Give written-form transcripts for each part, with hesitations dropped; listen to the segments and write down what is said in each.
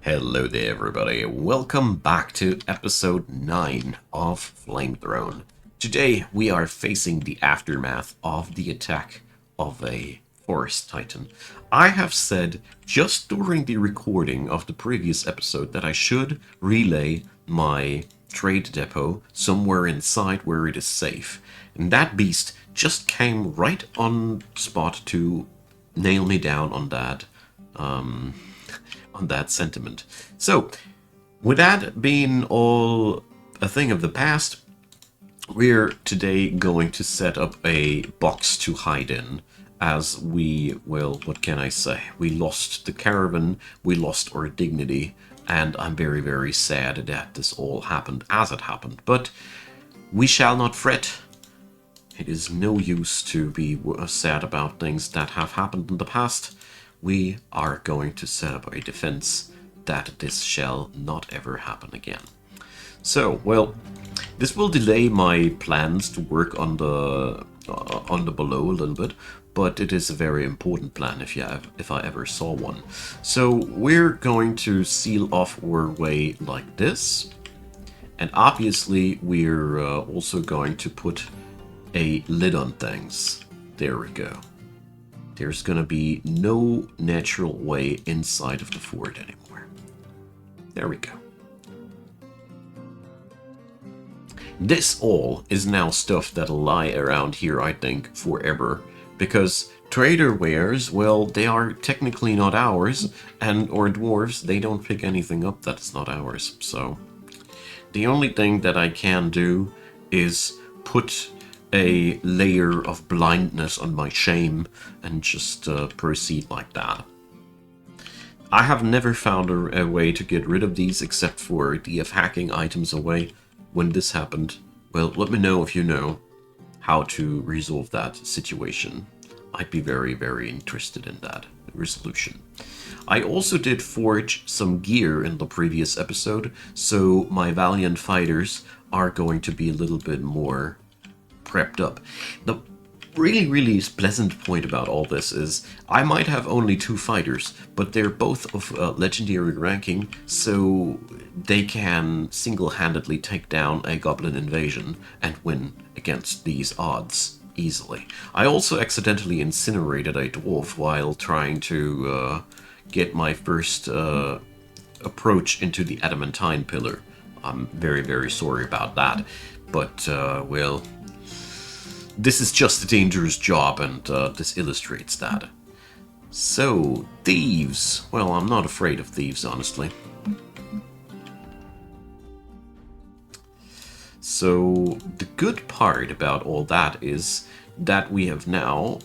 Hello there, everybody. Welcome back to episode 9 of Flame Throne. Today, we are facing the aftermath of the attack of a forest titan. I have said just during the recording of the previous episode that I should relay my trade depot somewhere inside where it is safe. And that beast just came right on spot to nail me down on that. On that sentiment. So, with that being all a thing of the past, we're today going to set up a box to hide in, as we, well, what can I say? We lost the caravan, we lost our dignity, and I'm very, very sad that this all happened as it happened. But we shall not fret. It is no use to be sad about things that have happened in the past. We are going to set up a defense that this shall not ever happen again. So, well, this will delay my plans to work on the below a little bit, but it is a very important plan if I ever saw one. So we're going to seal off our way like this, and obviously we're also going to put a lid on things. There we go. There's gonna be no natural way inside of the fort anymore. There we go. This all is now stuff that'll lie around here, I think, forever. Because trader wares, well, they are technically not ours, and or dwarves, they don't pick anything up that is not ours. So, the only thing that I can do is put a layer of blindness on my shame and just proceed like that. I have never found a way to get rid of these except for DF hacking items away. When this happened, well, let me know if you know how to resolve that situation. I'd be very, very interested in that resolution. I also did forge some gear in the previous episode, so my valiant fighters are going to be a little bit more prepped up. The really pleasant point about all this is I might have only 2 fighters, but they're both of legendary ranking, so they can single-handedly take down a goblin invasion and win against these odds easily. I also accidentally incinerated a dwarf while trying to get my first approach into the Adamantine pillar. I'm very sorry about that, but well, this is just a dangerous job, and this illustrates that. So, thieves. Well, I'm not afraid of thieves, honestly. So, the good part about all that is that we have now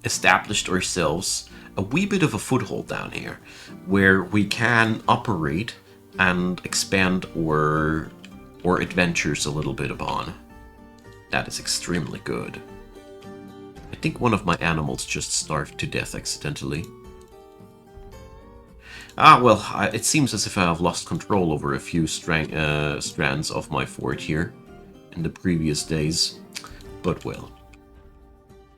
established ourselves a wee bit of a foothold down here, where we can operate and expand our adventures a little bit upon. That is extremely good. I think one of my animals just starved to death accidentally. Well, it seems as if I have lost control over a few strands of my fort here in the previous days. But well.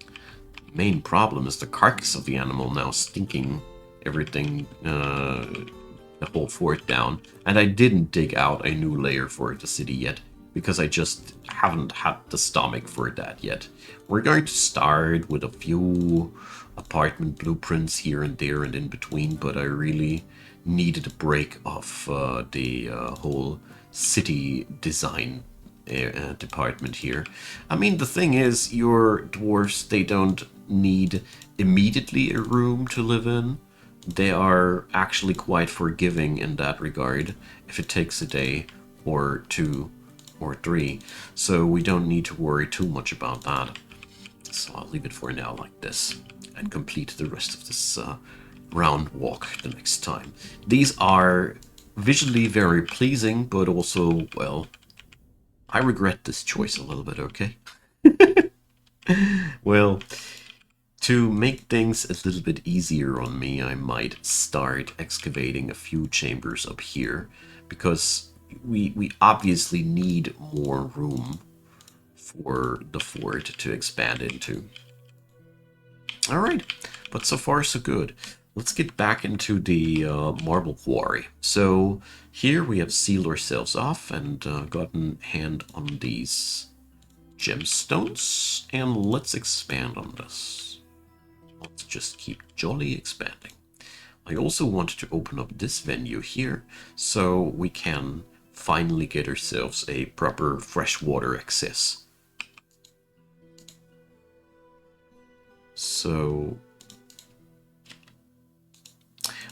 The main problem is the carcass of the animal now stinking everything, the whole fort down. And I didn't dig out a new layer for the city yet, because I just haven't had the stomach for that yet. We're going to start with a few apartment blueprints here and there and in between, but I really needed a break of the whole city design department here. I mean, the thing is, your dwarves, they don't need immediately a room to live in. They are actually quite forgiving in that regard, if it takes a day or 2 or 3, so we don't need to worry too much about that. So I'll leave it for now like this and complete the rest of this round walk the next time. These are visually very pleasing, but also, well, I regret this choice a little bit, okay? Well, to make things a little bit easier on me, I might start excavating a few chambers up here, because we obviously need more room for the fort to expand into. Alright, but so far so good. let's get back into the marble quarry. So here we have sealed ourselves off and gotten hand on these gemstones, and let's expand on this. Let's just keep jolly expanding. I also wanted to open up this venue here so we can finally get ourselves a proper freshwater access. So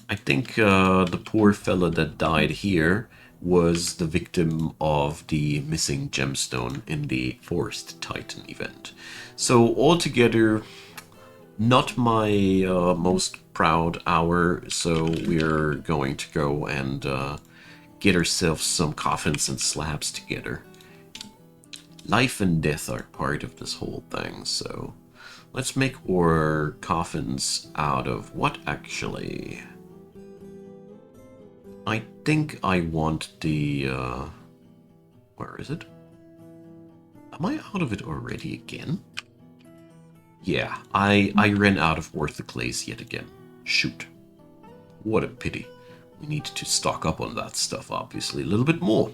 I think the poor fella that died here was the victim of the missing gemstone in the Forest Titan event. So altogether, not my most proud hour, so we're going to go and get ourselves some coffins and slabs together. Life and death are part of this whole thing, so let's make our coffins out of what actually? I think I want the... where is it? Am I out of it already again? Yeah, I ran out of orthoclase yet again. Shoot. What a pity. We need to stock up on that stuff, obviously, a little bit more.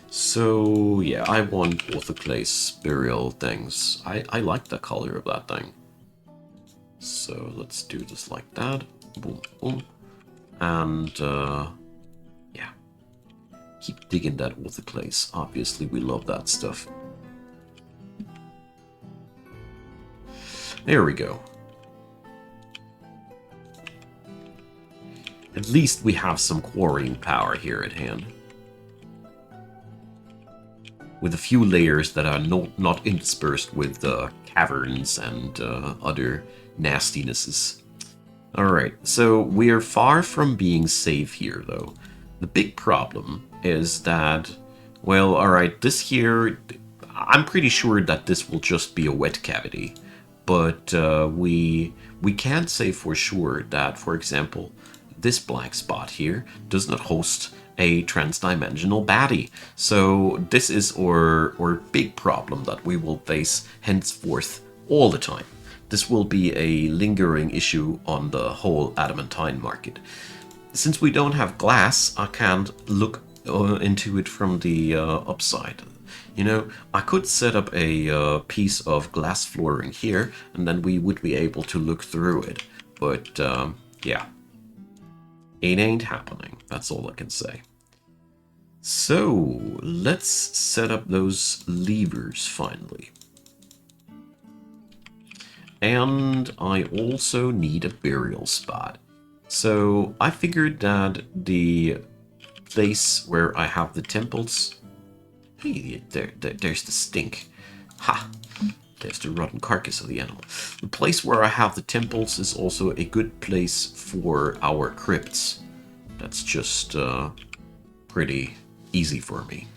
So, yeah, I want orthoclase burial things. I like the color of that thing. So, let's do this like that. Boom, boom. And, yeah. Keep digging that orthoclase. Obviously, we love that stuff. There we go. At least we have some quarrying power here at hand. With a few layers that are not interspersed with caverns and other nastinesses. Alright, so we are far from being safe here, though. The big problem is that, well, alright, this here, I'm pretty sure that this will just be a wet cavity. But we can't say for sure that, for example, this black spot here does not host a transdimensional baddie. So this is our big problem that we will face henceforth all the time. This will be a lingering issue on the whole Adamantine market. Since we don't have glass, I can't look into it from the upside. You know, I could set up a piece of glass flooring here, and then we would be able to look through it. But, yeah. It ain't happening. That's all I can say. So, let's set up those levers, finally. And I also need a burial spot. So, I figured that the place where I have the temples... Hey, there's the stink. Ha! There's the rotten carcass of the animal. The place where I have the temples is also a good place for our crypts. That's just pretty easy for me.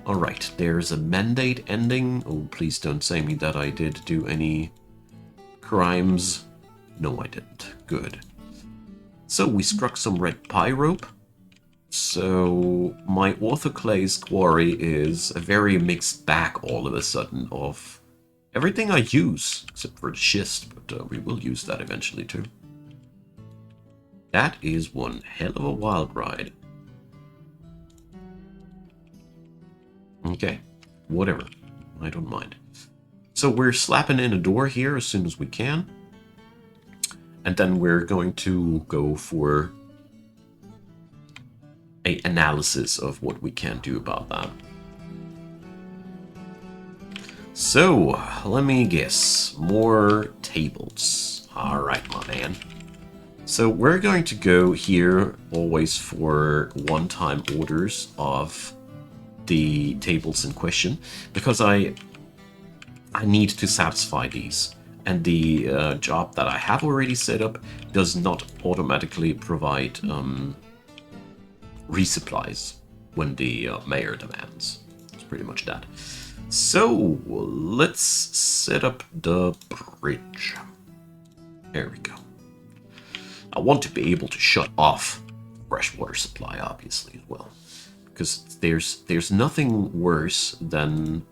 Alright, there's a mandate ending. Oh, please don't say me that I did do any crimes. No, I didn't. Good. So we struck some red pie rope. So my orthoclase quarry is a very mixed bag all of a sudden of everything I use, except for the schist, but we will use that eventually too. That is one hell of a wild ride. Okay, whatever. I don't mind. So we're slapping in a door here as soon as we can. And then we're going to go for an analysis of what we can do about that. So, let me guess. More tables. Alright, my man. So we're going to go here always for one-time orders of the tables in question, because I need to satisfy these. And the job that I have already set up does not automatically provide resupplies when the mayor demands. It's pretty much that. So, let's set up the bridge. There we go. I want to be able to shut off freshwater supply, obviously, as well. Because there's nothing worse than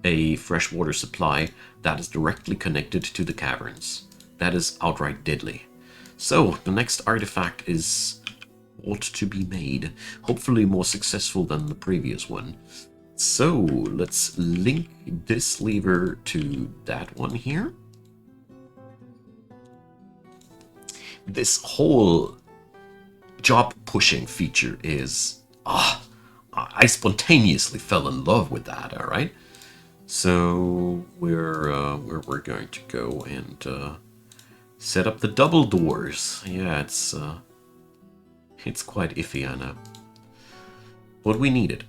a freshwater supply that is directly connected to the caverns. That is outright deadly. So, the next artifact is ought to be made. Hopefully more successful than the previous one. So, let's link this lever to that one here. This whole job pushing feature is... I spontaneously fell in love with that, alright? So, we're going to go and set up the double doors. Yeah, it's quite iffy, I know. But we need it.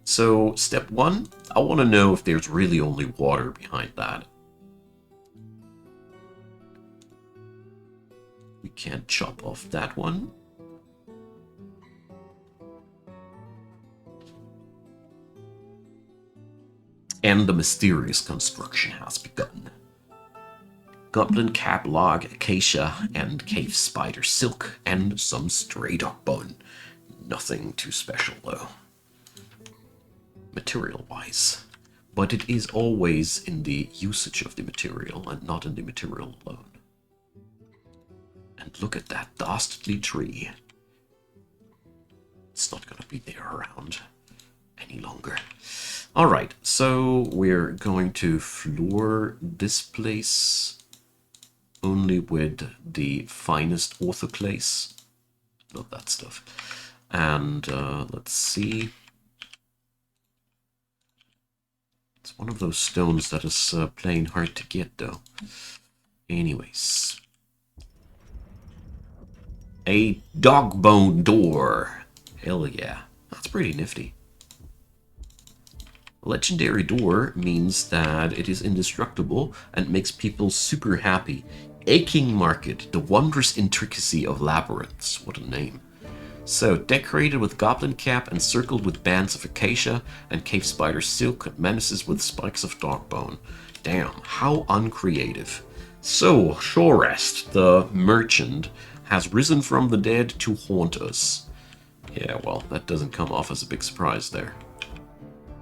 So, step one, I want to know if there's really only water behind that. We can't chop off that one. And the mysterious construction has begun. Goblin cap log, acacia, and cave spider silk, and some stray dog bone. Nothing too special, though. Material-wise. But it is always in the usage of the material, and not in the material alone. And look at that dastardly tree. It's not gonna be there around any longer. Alright, so we're going to floor this place only with the finest orthoclase. Not that stuff. And let's see. It's one of those stones that is plain hard to get, though. Anyways. A dog bone door. Hell yeah. That's pretty nifty. Legendary door means that it is indestructible and makes people super happy. Aching Market, the wondrous intricacy of labyrinths. What a name. So, decorated with goblin cap and circled with bands of acacia and cave spider silk and menaces with spikes of dog bone. Damn, how uncreative. So, Shorest, the merchant, has risen from the dead to haunt us. Yeah, well, that doesn't come off as a big surprise there.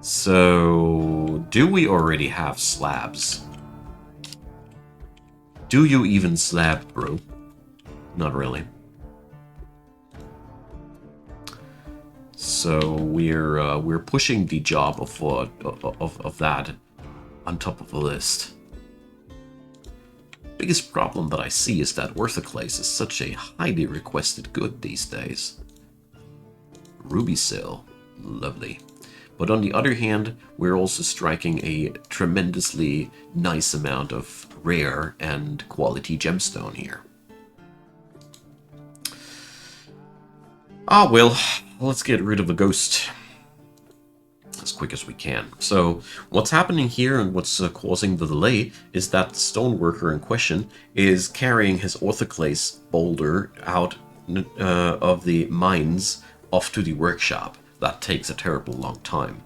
So, do we already have slabs? Do you even slab, bro? Not really. So we're pushing the job of that on top of the list. Biggest problem that I see is that orthoclase is such a highly requested good these days. Ruby sill, lovely. But on the other hand, we're also striking a tremendously nice amount of rare and quality gemstone here. Ah, well, let's get rid of the ghost as quick as we can. So, what's happening here and what's causing the delay is that the stoneworker in question is carrying his orthoclase boulder out of the mines off to the workshop. That takes a terrible long time.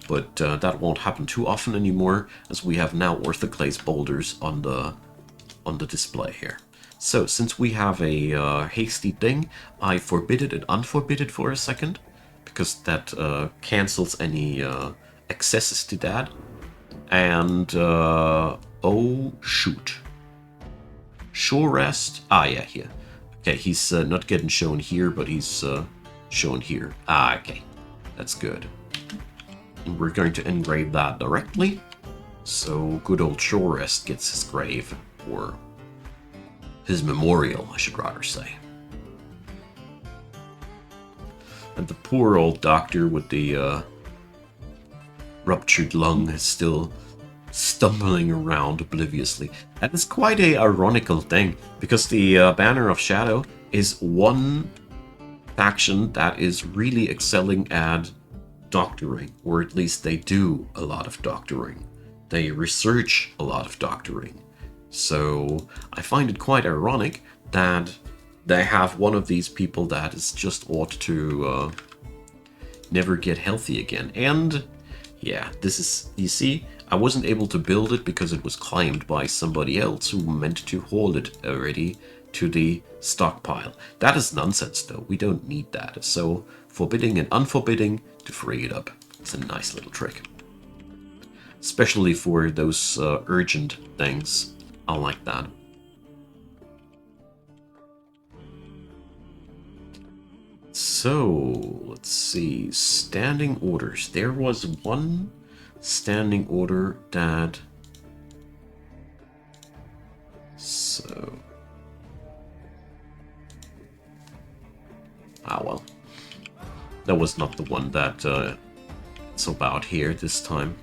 But that won't happen too often anymore, as we have now orthoclase boulders on the display here. So, since we have a hasty thing, I forbid it and unforbid it for a second, because that cancels any accesses to that. And, oh shoot. Shore rest? Ah, yeah, here. Okay, he's not getting shown here, but he's shown here. Ah, okay. That's good. And we're going to engrave that directly. So, good old Shore rest gets his grave, or his memorial, I should rather say. And the poor old doctor with the ruptured lung is still stumbling around obliviously. That is quite a ironical thing, because the Banner of Shadow is one faction that is really excelling at doctoring, or at least they do a lot of doctoring. They research a lot of doctoring. So I find it quite ironic that they have one of these people that is just ought to never get healthy again. And yeah, this is, you see, I wasn't able to build it because it was claimed by somebody else who meant to hold it already to the stockpile. That is nonsense though, we don't need that. So forbidding and unforbidding to free it up. It's a nice little trick. Especially for those urgent things. I like that. So, let's see. Standing orders. There was one standing order that... So... Ah, well. That was not the one that it's about here this time.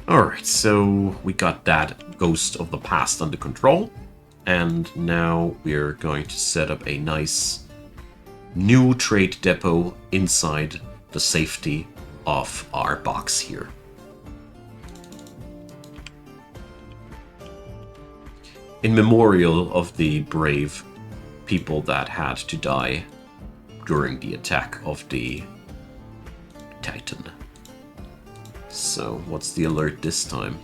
Alright, so we got that ghost of the past under control. And now we're going to set up a nice new trade depot inside the safety of our box here. In memorial of the brave people that had to die during the attack of the Titan. So, what's the alert this time?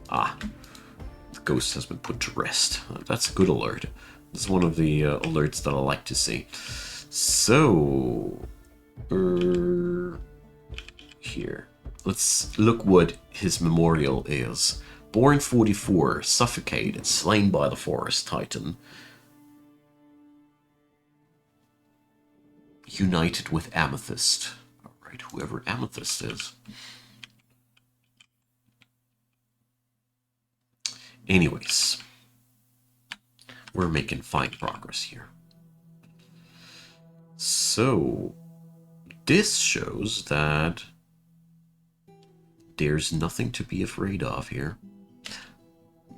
Ah, the ghost has been put to rest. That's a good alert. This is one of the alerts that I like to see. So, here. Let's look what his memorial is. Born 44, suffocated, slain by the forest titan. United with Amethyst. Alright, whoever Amethyst is. Anyways, we're making fine progress here. So, this shows that there's nothing to be afraid of here.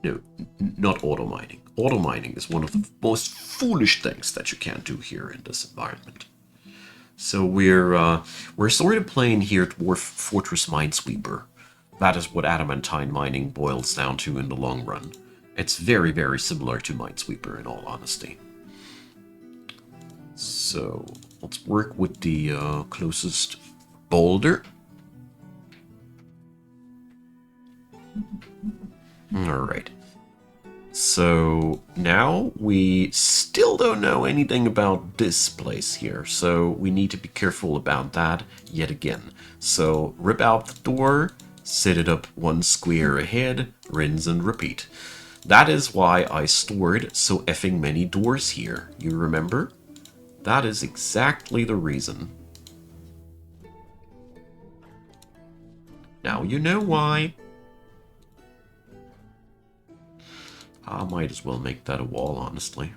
No, not auto mining. Auto mining is one of the most foolish things that you can do here in this environment. So we're sort of playing here Dwarf Fortress Minesweeper. That is what Adamantine mining boils down to in the long run. It's very, very similar to Minesweeper in all honesty. So let's work with the closest boulder. Alright. So now we still don't know anything about this place here, so we need to be careful about that yet again. So rip out the door, set it up one square ahead, rinse and repeat. That is why I stored so effing many doors here, you remember? That is exactly the reason. Now you know why. I might as well make that a wall, honestly.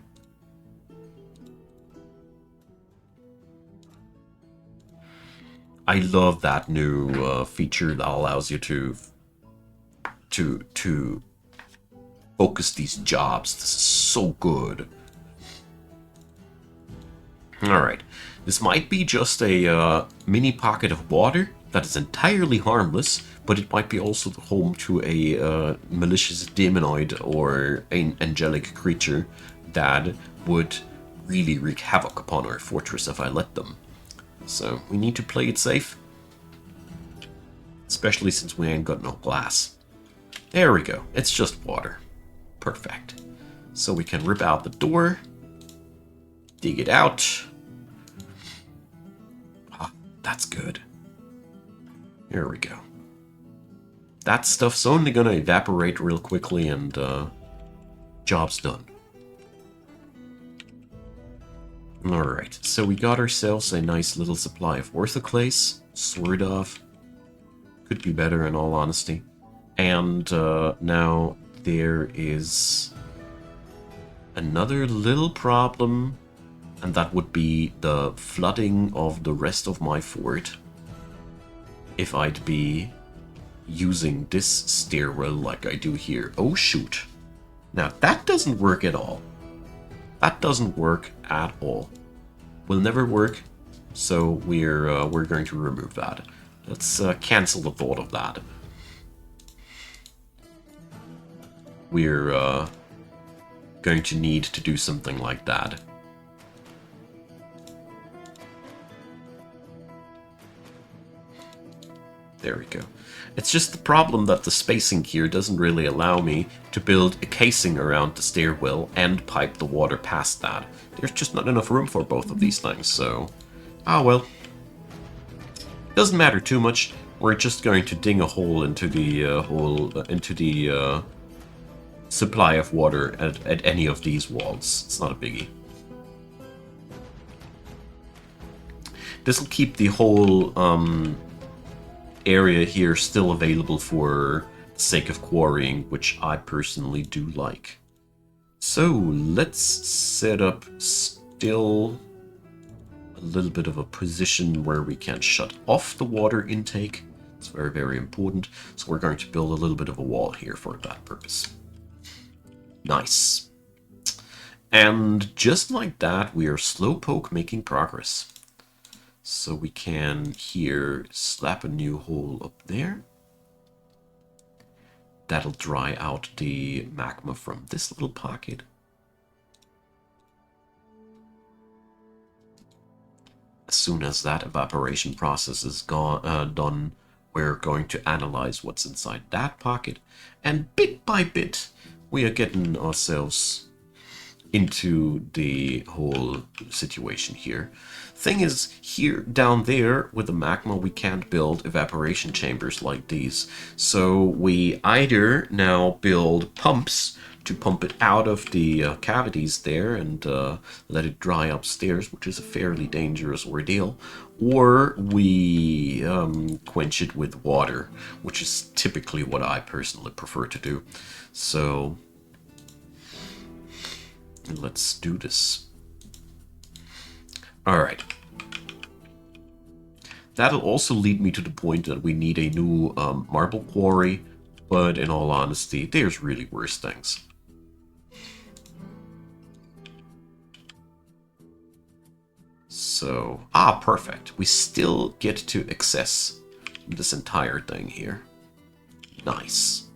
I love that new feature that allows you to focus these jobs. This is so good. Alright, this might be just a mini pocket of water that is entirely harmless, but it might be also the home to a malicious demonoid or an angelic creature that would really wreak havoc upon our fortress if I let them. So we need to play it safe, especially since we ain't got no glass. There we go, it's just water. Perfect. So we can rip out the door, dig it out. Ah, that's good. Here we go. That stuff's only gonna evaporate real quickly and job's done. Alright, so we got ourselves a nice little supply of orthoclase, sort of. Could be better in all honesty. And now there is another little problem, and that would be the flooding of the rest of my fort. If I'd be using this stairwell like I do here. Oh shoot. Now that doesn't work at all. That doesn't work at all. Will never work, so we're going to remove that. Let's cancel the thought of that. We're going to need to do something like that. There we go. It's just the problem that the spacing here doesn't really allow me to build a casing around the stairwell and pipe the water past that. There's just not enough room for both of these things, so... Ah, well. Doesn't matter too much. We're just going to dig a hole into the supply of water at any of these walls. It's not a biggie. This will keep the whole area here still available for the sake of quarrying, which I personally do like. So let's set up still a little bit of a position where we can shut off the water intake. It's very, very important. So we're going to build a little bit of a wall here for that purpose. Nice. And just like that, we are slowpoke making progress. So we can here slap a new hole up there. That'll dry out the magma from this little pocket. As soon as that evaporation process is done, we're going to analyze what's inside that pocket. And bit by bit, we are getting ourselves into the whole situation here. Thing is, here down there with the magma, we can't build evaporation chambers like these. So we either now build pumps to pump it out of the cavities there and let it dry upstairs, which is a fairly dangerous ordeal, or we quench it with water, which is typically what I personally prefer to do. So let's do this. Alright. That'll also lead me to the point that we need a new marble quarry, but in all honesty, there's really worse things. So, perfect. We still get to access this entire thing here. Nice.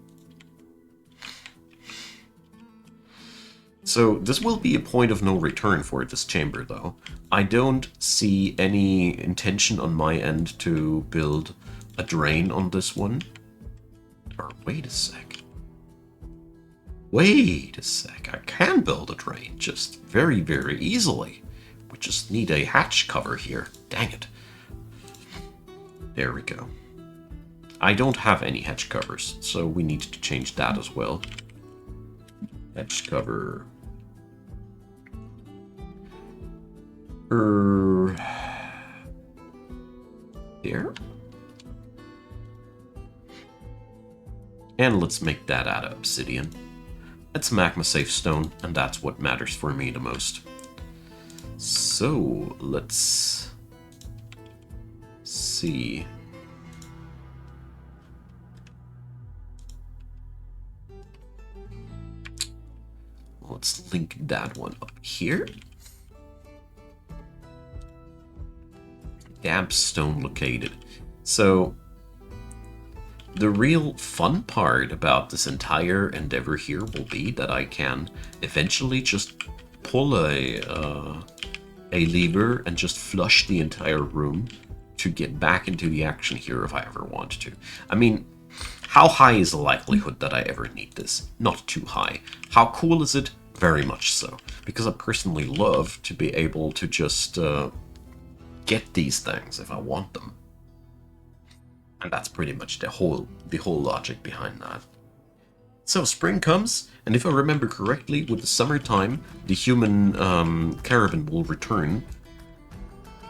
So this will be a point of no return for this chamber, though. I don't see any intention on my end to build a drain on this one. Or wait a sec. Wait a sec. I can build a drain just very, very easily. We just need a hatch cover here. Dang it. There we go. I don't have any hatch covers, so we need to change that as well. Hatch cover. There. And let's make that out of obsidian. That's magma safe stone, and that's what matters for me the most. So let's see. Let's link that one up here. Damp stone located. So the real fun part about this entire endeavor here will be that I can eventually just pull a lever and just flush the entire room to get back into the action here if I ever want to. I mean, how high is the likelihood that I ever need this? Not too high. How cool is it? Very much so. Because I personally love to be able to just get these things if I want them. And that's pretty much the whole logic behind that. So spring comes, and if I remember correctly, with the summertime, the human caravan will return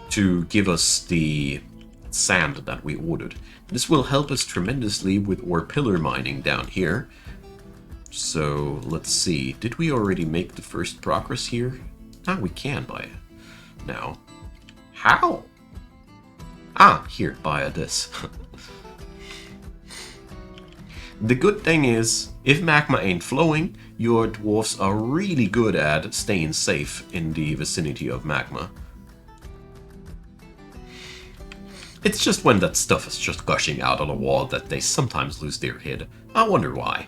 to give us the sand that we ordered. This will help us tremendously with our pillar mining down here. So let's see, did we already make the first progress here? Ah, we can buy it now. How? Ah, here, buy this. The good thing is, if magma ain't flowing, your dwarfs are really good at staying safe in the vicinity of magma. It's just when that stuff is just gushing out on a wall that they sometimes lose their head. I wonder why.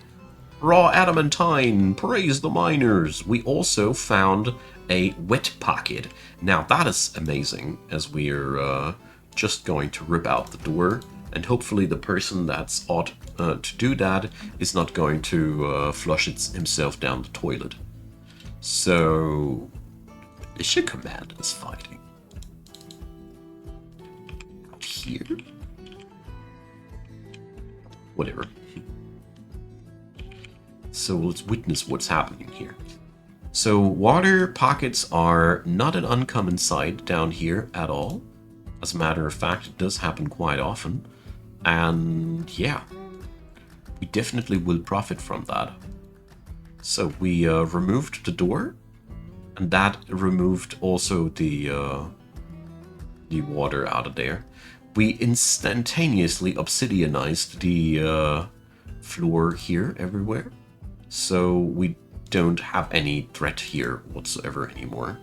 Raw adamantine, praise the miners! We also found a wet pocket. Now that is amazing, as we're just going to rip out the door, and hopefully the person that's ought to do that is not going to flush himself down the toilet. So, militia command is fighting. Out here? Whatever. So let's witness what's happening here. So water pockets are not an uncommon sight down here at all. As a matter of fact, it does happen quite often. And yeah, we definitely will profit from that. So we removed the door, and that removed also the water out of there. We instantaneously obsidianized the floor here everywhere, so we don't have any threat here whatsoever anymore.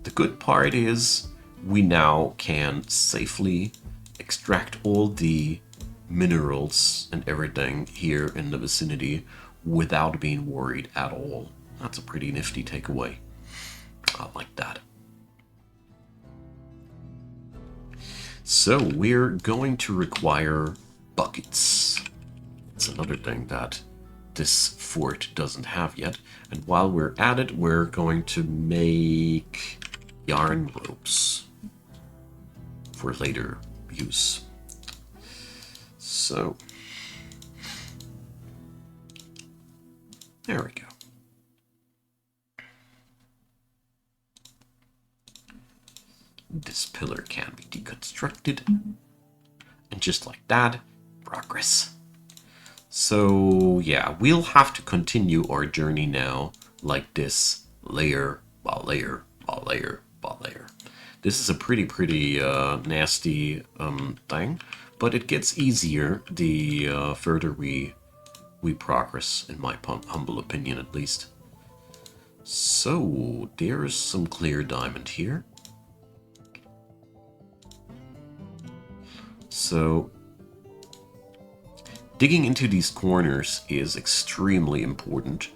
The good part is we now can safely extract all the minerals and everything here in the vicinity without being worried at all. That's a pretty nifty takeaway. I like that. So we're going to require buckets. It's another thing that this fort doesn't have yet. And while we're at it, we're going to make yarn ropes for later use. So there we go. This pillar can be deconstructed. And just like that, progress. So yeah, we'll have to continue our journey now like this, layer by layer by layer by layer. This is a pretty nasty thing, but it gets easier the further we progress, in my humble opinion at least. So there's some clear diamond here. So digging into these corners is extremely important.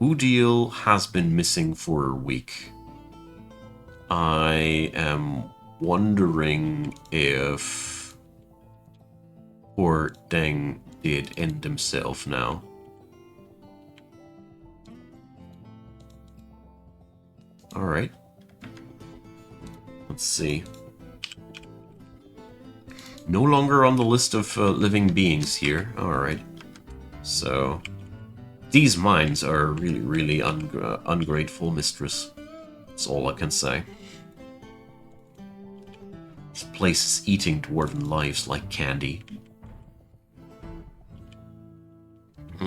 Udiel has been missing for a week. I am wondering if poor Deng did end himself now. Alright. Let's see. No longer on the list of living beings here. Alright. So, these mines are really ungrateful, mistress. That's all I can say. This place is eating dwarven lives like candy.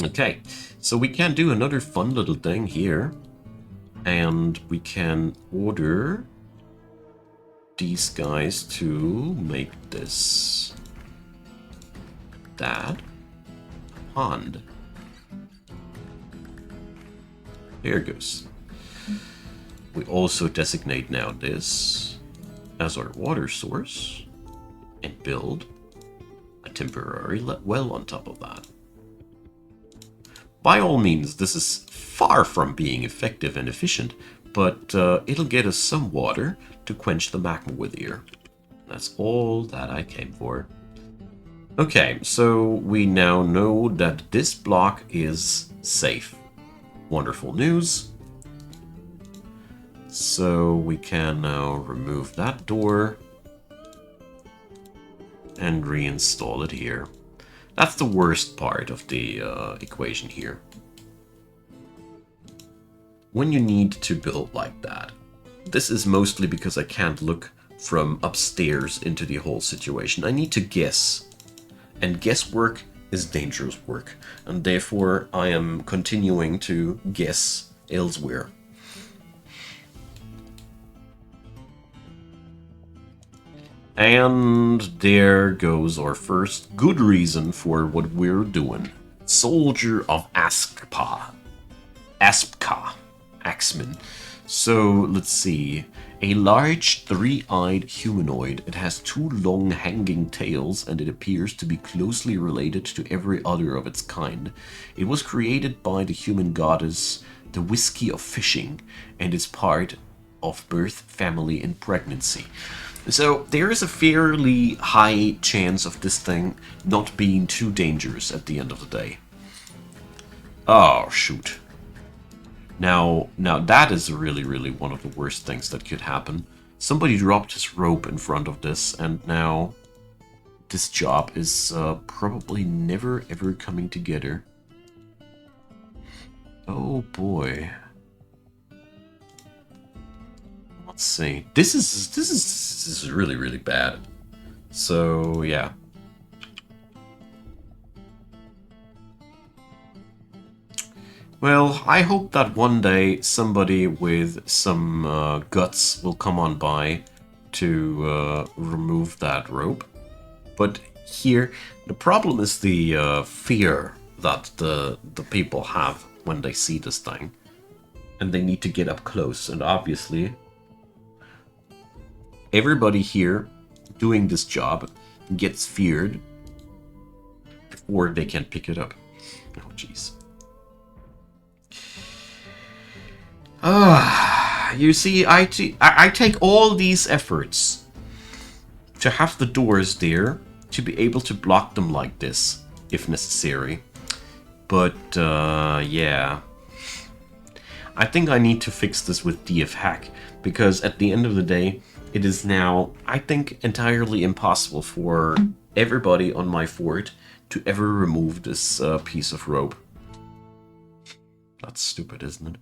Okay, so we can do another fun little thing here. And we can order these guys to make this, that, pond. There it goes. We also designate now this as our water source and build a temporary well on top of that. By all means, this is far from being effective and efficient, but it'll get us some water to quench the magma with here. That's all that I came for. Okay, so we now know that this block is safe. Wonderful news. So we can now remove that door and reinstall it here. That's the worst part of the equation here. When you need to build like that, this is mostly because I can't look from upstairs into the whole situation. I need to guess, and guesswork is dangerous work, and therefore I am continuing to guess elsewhere. And there goes our first good reason for what we're doing. Soldier of Aspka. Axeman. So, let's see. A large, three-eyed humanoid. It has two long hanging tails, and it appears to be closely related to every other of its kind. It was created by the human goddess, the Whiskey of Fishing, and is part of birth, family, and pregnancy. So there is a fairly high chance of this thing not being too dangerous at the end of the day. Oh, shoot. Now that is really one of the worst things that could happen. Somebody dropped his rope in front of this, and now this job is probably never ever coming together. Oh boy. Let's see. This is really, really bad. So yeah. Well, I hope that one day somebody with some guts will come on by to remove that rope. But here, the problem is the fear that the people have when they see this thing. And they need to get up close. And obviously, everybody here doing this job gets feared before they can pick it up. Oh, jeez. You see, I take all these efforts to have the doors there, to be able to block them like this, if necessary. But, yeah. I think I need to fix this with DF hack, because at the end of the day, it is now, I think, entirely impossible for everybody on my fort to ever remove this piece of rope. That's stupid, isn't it?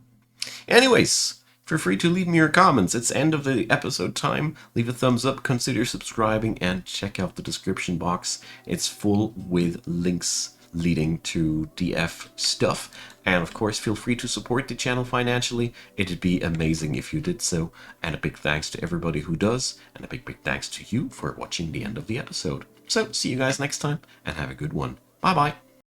Anyways, feel free to leave me your comments. It's end of the episode time. Leave a thumbs up, consider subscribing, and check out the description box. It's full with links leading to DF stuff. And of course, feel free to support the channel financially. It'd be amazing if you did so. And a big thanks to everybody who does. And a big thanks to you for watching the end of the episode. So, see you guys next time, and have a good one. Bye-bye.